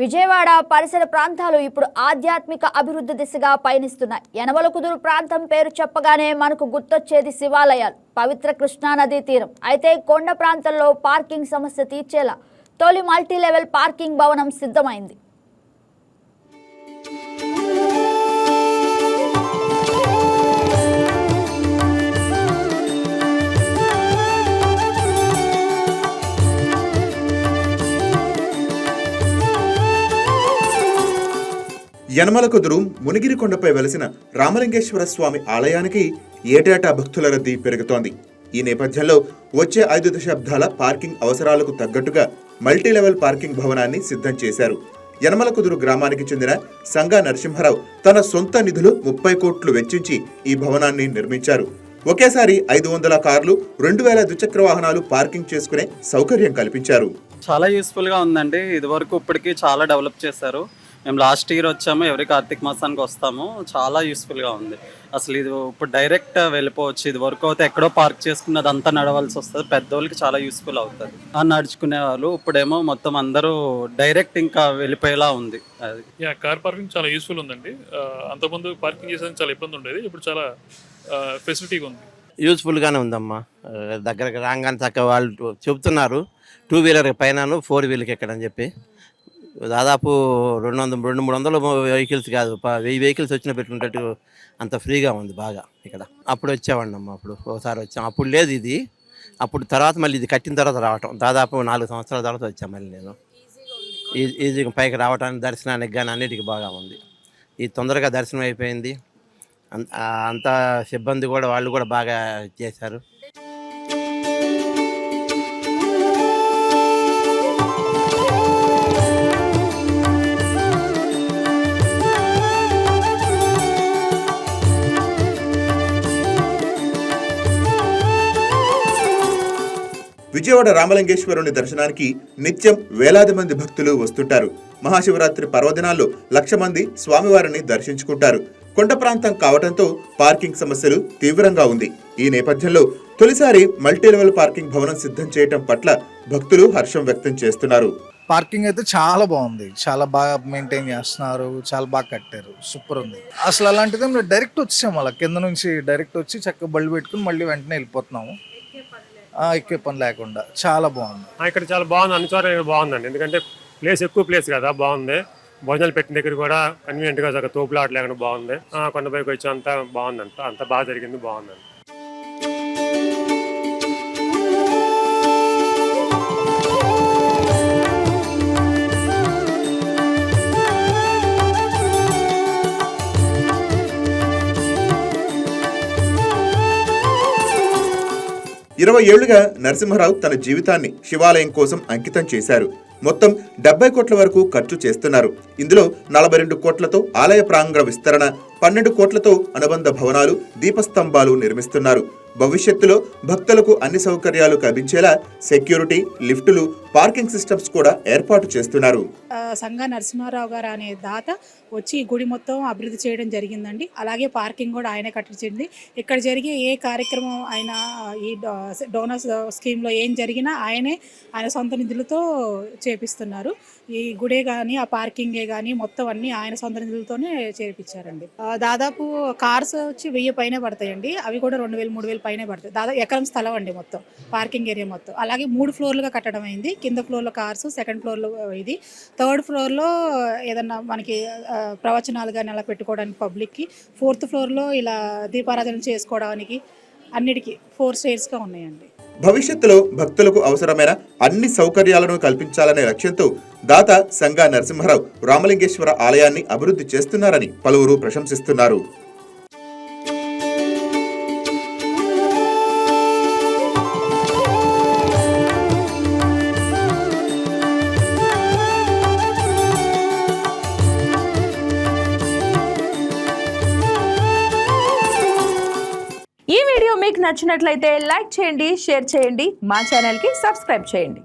విజయవాడ పరిసర ప్రాంతాలు ఇప్పుడు ఆధ్యాత్మిక అభివృద్ధి దిశగా పయనిస్తున్నాయి. యనమలకుదురు ప్రాంతం పేరు చెప్పగానే మనకు గుర్తొచ్చేది శివాలయాలు, పవిత్ర కృష్ణానదీ తీరం. అయితే కొండ ప్రాంతంలో పార్కింగ్ సమస్య తీర్చేలా తొలి మల్టీ లెవెల్ పార్కింగ్ భవనం సిద్ధమైంది. యనమలకుదురు మునిగిరికొండపై వెలసిన రామలింగేశ్వర స్వామి ఆలయానికి ఏటేటా భక్తుల రద్దీ పెరుగుతోంది. ఈ నేపథ్యంలో వచ్చే 5 దశాబ్దాల పార్కింగ్ అవసరాలకు తగ్గట్టుగా మల్టీలెవెల్ పార్కింగ్ భవనాన్ని సిద్ధం చేశారు. యనమలకుదురు గ్రామానికి చెందిన సంగా నరసింహారావు తన సొంత నిధులు 30 కోట్లు వెచ్చించి ఈ భవనాన్ని నిర్మించారు. ఒకేసారి 500 కార్లు, 2000 ద్విచక్ర వాహనాలు పార్కింగ్ చేసుకునే సౌకర్యం కల్పించారు. చాలా యూస్ఫుల్గా ఉందండి. ఇదివరకు ఇప్పటికీ చాలా డెవలప్ చేశారు. మేము లాస్ట్ ఇయర్ వచ్చాము, ఎవరి కార్తీక మాసానికి వస్తాము. చాలా యూస్ఫుల్గా ఉంది. అసలు ఇది ఇప్పుడు డైరెక్ట్ వెళ్ళిపోవచ్చు. ఇది వరకు అయితే ఎక్కడో పార్క్ చేసుకున్నది అంతా నడవాల్సి వస్తుంది. పెద్దోళ్ళకి చాలా యూస్ఫుల్ అవుతుంది. నడుచుకునే వాళ్ళు ఇప్పుడేమో మొత్తం అందరూ డైరెక్ట్ ఇంకా వెళ్ళిపోయేలా ఉంది. అది కార్ పార్కింగ్ చాలా యూస్ఫుల్ ఉందండి. అంతకుముందు పార్కింగ్ చేసేది చాలా ఇబ్బంది ఉండేది, ఇప్పుడు చాలా ఫెసిలిటీగా ఉంది. యూస్ఫుల్గానే ఉందమ్మా. దగ్గరకు రాగానే చక్కగా వాళ్ళు చెబుతున్నారు 2 వీలర్ పైన 4 వీలర్కి ఎక్కడని చెప్పి. దాదాపు 200-300 వెహికల్స్ కాదు, 1000 వెహికల్స్ వచ్చిన పెట్టుకునేటట్టు అంత ఫ్రీగా ఉంది బాగా ఇక్కడ. అప్పుడు వచ్చేవాడిని అమ్మ, అప్పుడు ఒకసారి వచ్చాం. అప్పుడు లేదు ఇది, అప్పుడు తర్వాత మళ్ళీ ఇది కట్టిన తర్వాత రావటం. దాదాపు 4 సంవత్సరాల తర్వాత వచ్చాను మళ్ళీ నేను. ఈజీగా పైకి రావడానికి, దర్శనానికి కానీ అన్నిటికీ బాగా ఉంది. ఇది తొందరగా దర్శనం అయిపోయింది. అంతా సిబ్బంది కూడా వాళ్ళు కూడా బాగా చేశారు. విజయవాడ రామలింగేశ్వరుని దర్శనానికి నిత్యం వేలాది మంది భక్తులు వస్తుంటారు. మహాశివరాత్రి పర్వదినాల్లో 1,00,000 మంది స్వామివారిని దర్శించుకుంటారు. కొండ ప్రాంతం కావడంతో పార్కింగ్ సమస్యలు తీవ్రంగా ఉంది. ఈ నేపథ్యంలో తొలిసారి మల్టీలెవెల్ పార్కింగ్ భవనం సిద్ధం చేయడం పట్ల భక్తులు హర్షం వ్యక్తం చేస్తున్నారు. పార్కింగ్ అయితే చాలా బాగుంది, చాలా బాగా మెయింటైన్ చేస్తున్నారు, చాలా బాగా కట్టారు, సూపర్ ఉంది. అసలు అలాంటిది మేము డైరెక్ట్ వచ్చాము, అలా కింద నుంచి డైరెక్ట్ వచ్చి చక్కగా బళ్ళు పెట్టుకుని మళ్ళీ వెంటనే వెళ్ళిపోతున్నాము. ఎక్కే పని లేకుండా చాలా బాగుంది. ఇక్కడ చాలా బాగుంది, అన్ని చోట్ల బాగుందండి. ఎందుకంటే ఎక్కువ ప్లేస్ కదా, బాగుంది. భోజనాలు పెట్టిన దగ్గర కూడా కన్వీనియంట్గా చక్కగా తోపులాట లేకుండా బాగుంది. కొండపైకి వచ్చి అంతా బాగుందంట, అంత బాగా జరిగింది, బాగుందండి. ఏళ్లుగా నరసింహారావు తన జీవితాన్ని శివాలయం కోసం అంకితం చేశారు. మొత్తం 70 కోట్ల వరకు ఖర్చు చేస్తున్నారు. ఇందులో 42 కోట్లతో ఆలయ ప్రాంగణ విస్తరణ, 12 కోట్లతో అనుబంధ భవనాలు, దీపస్తంభాలు నిర్మిస్తున్నారు. భవిష్యత్తులో భక్తులకు అన్ని సౌకర్యాలు కల్పించేలా సెక్యూరిటీ, లిఫ్టులు, పార్కింగ్ సిస్టమ్స్ కూడా ఏర్పాటు చేస్తున్నారు. సంగా నరసింహారావు గారు అనే దాత వచ్చి ఈ గుడి మొత్తం అభివృద్ధి చేయడం జరిగిందండి. అలాగే పార్కింగ్ కూడా ఆయనే కట్టించింది. ఇక్కడ జరిగే ఏ కార్యక్రమం అయినా, ఈ డోనర్స్ స్కీమ్లో ఏం జరిగినా ఆయన సొంత నిధులతో చేపిస్తున్నారు. ఈ గుడే కానీ, ఆ పార్కింగే కానీ మొత్తం అన్నీ ఆయన సొంత నిధులతోనే చేపించారండి. దాదాపు కార్స్ వచ్చి 1000 పైనే పడతాయండి. అవి కూడా 2000-3000 పైనే పడతాయి. దాదాపు ఎకరం స్థలం అండి మొత్తం పార్కింగ్ ఏరియా మొత్తం. అలాగే 3 ఫ్లోర్లుగా కట్టడం అయింది. కింద ఫ్లోర్లో కార్స్, సెకండ్ ఫ్లోర్లో ఇది, థర్డ్ ఫ్లోర్లో ఏదన్నా మనకి ప్రవచనాలు కానీ అలా పెట్టుకోవడానికి పబ్లిక్కి, 4th ఫ్లోర్లో ఇలా దీపారాధన చేసుకోవడానికి అన్నిటికీ 4 స్టేర్స్గా ఉన్నాయండి. భవిష్యత్తులో భక్తులకు అవసరమైన అన్ని సౌకర్యాలను కల్పించాలనే లక్ష్యంతో దాత సంగా నరసింహారావు రామలింగేశ్వర ఆలయాన్ని అభివృద్ధి చేస్తున్నారని పలువురు ప్రశంసిస్తున్నారు. ఈ వీడియో మీకు నచ్చినట్లయితే లైక్ చేయండి, షేర్ చేయండి, మా ఛానల్కి సబ్స్క్రైబ్ చేయండి.